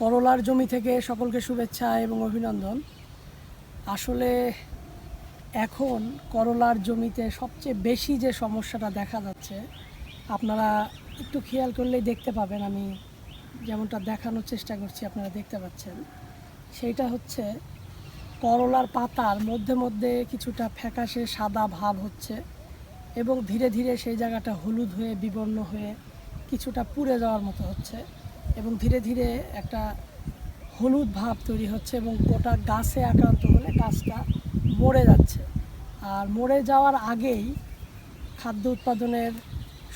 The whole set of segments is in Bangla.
করলার জমি থেকে সকলকে শুভেচ্ছা এবং অভিনন্দন। আসলে এখন করলার জমিতে সবচেয়ে বেশি যে সমস্যাটা দেখা যাচ্ছে, আপনারা একটু খেয়াল করলেই দেখতে পাবেন। আমি যেমনটা দেখানোর চেষ্টা করছি, আপনারা দেখতে পাচ্ছেন। সেইটা হচ্ছে করলার পাতার মধ্যে মধ্যে কিছুটা ফ্যাকাশে সাদা ভাব হচ্ছে এবং ধীরে ধীরে সেই জায়গাটা হলুদ হয়ে বিবর্ণ হয়ে কিছুটা পুড়ে যাওয়ার মতো হচ্ছে এবং ধীরে ধীরে একটা হলুদ ভাব তৈরি হচ্ছে এবং গোটা গাছে আক্রান্ত হলে গাছটা মরে যাচ্ছে। আর মরে যাওয়ার আগেই খাদ্য উৎপাদনের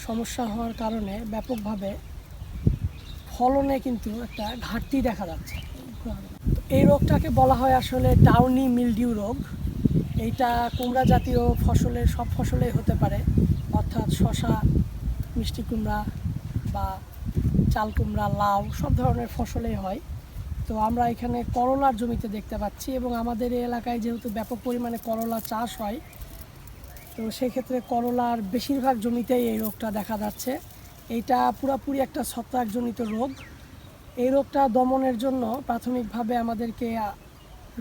সমস্যা হওয়ার কারণে ব্যাপকভাবে ফলনে কিন্তু একটা ঘাটতি দেখা যাচ্ছে। এই রোগটাকে বলা হয় আসলে ডাউনি মিলডিউ রোগ। এইটা কুমড়া জাতীয় ফসলের সব ফসলেই হতে পারে, অর্থাৎ শসা, মিষ্টি কুমড়া বা চাল কুমড়া, লাউ সব ধরনের ফসলেই হয়। তো আমরা এখানে করলার জমিতে দেখতে পাচ্ছি এবং আমাদের এই এলাকায় যেহেতু ব্যাপক পরিমাণে করলা চাষ হয়, তো সেক্ষেত্রে করলার বেশিরভাগ জমিতেই এই রোগটা দেখা যাচ্ছে। এইটা পুরোপুরি একটা ছত্রাকজনিত রোগ। এই রোগটা দমনের জন্য প্রাথমিকভাবে আমাদেরকে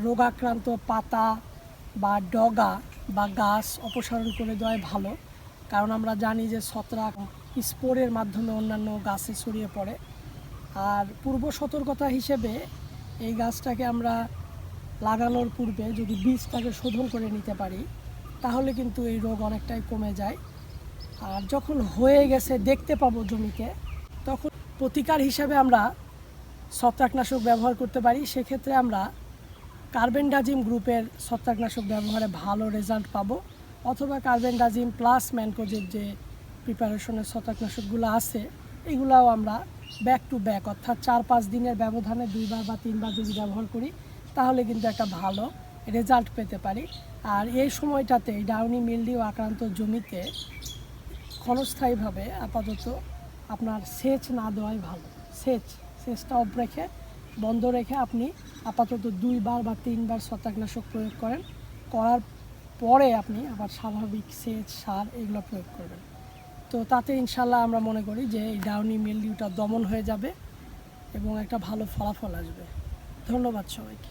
রোগাক্রান্ত পাতা বা ডগা বা গাছ অপসারণ করে দেওয়াই ভালো, কারণ আমরা জানি যে ছত্রাক স্পোরের মাধ্যমে অন্যান্য গাছে ছড়িয়ে পড়ে। আর পূর্ব সতর্কতা হিসেবে এই গাছটাকে আমরা লাগানোর পূর্বে যদি বীজটাকে শোধন করে নিতে পারি, তাহলে কিন্তু এই রোগ অনেকটাই কমে যায়। আর যখন হয়ে গেছে দেখতে পাবো জমিতে, তখন প্রতিকার হিসেবে আমরা ছত্রাকনাশক ব্যবহার করতে পারি। সেক্ষেত্রে আমরা কার্বেন্ডাজিম গ্রুপের ছত্রাকনাশক ব্যবহারে ভালো রেজাল্ট পাবো, অথবা কার্বেন্ডাজিম প্লাস ম্যানকোজেব যে প্রিপারেশনের ছত্রাকনাশকগুলো আছে, এগুলাও আমরা ব্যাক টু ব্যাক অর্থাৎ 4-5 দিনের ব্যবধানে 2বার বা 3বার যদি ব্যবহার করি, তাহলে কিন্তু একটা ভালো রেজাল্ট পেতে পারি। আর এই সময়টাতে এই ডাউনি মিলডিউ আক্রান্ত জমিতে ক্ষণস্থায়ীভাবে আপাতত আপনার সেচ না দেওয়াই ভালো। সেচটা অফ রেখে, বন্ধ রেখে আপনি আপাতত 2বার বা 3বার ছত্রাকনাশক প্রয়োগ করার পরে আপনি আবার স্বাভাবিক সেচ, সার এগুলো প্রয়োগ করবেন। তো তাতে ইনশাল্লাহ আমরা মনে করি যে এই ডাউনি মিলডিউটা দমন হয়ে যাবে এবং একটা ভালো ফলাফল আসবে। ধন্যবাদ সবাইকে।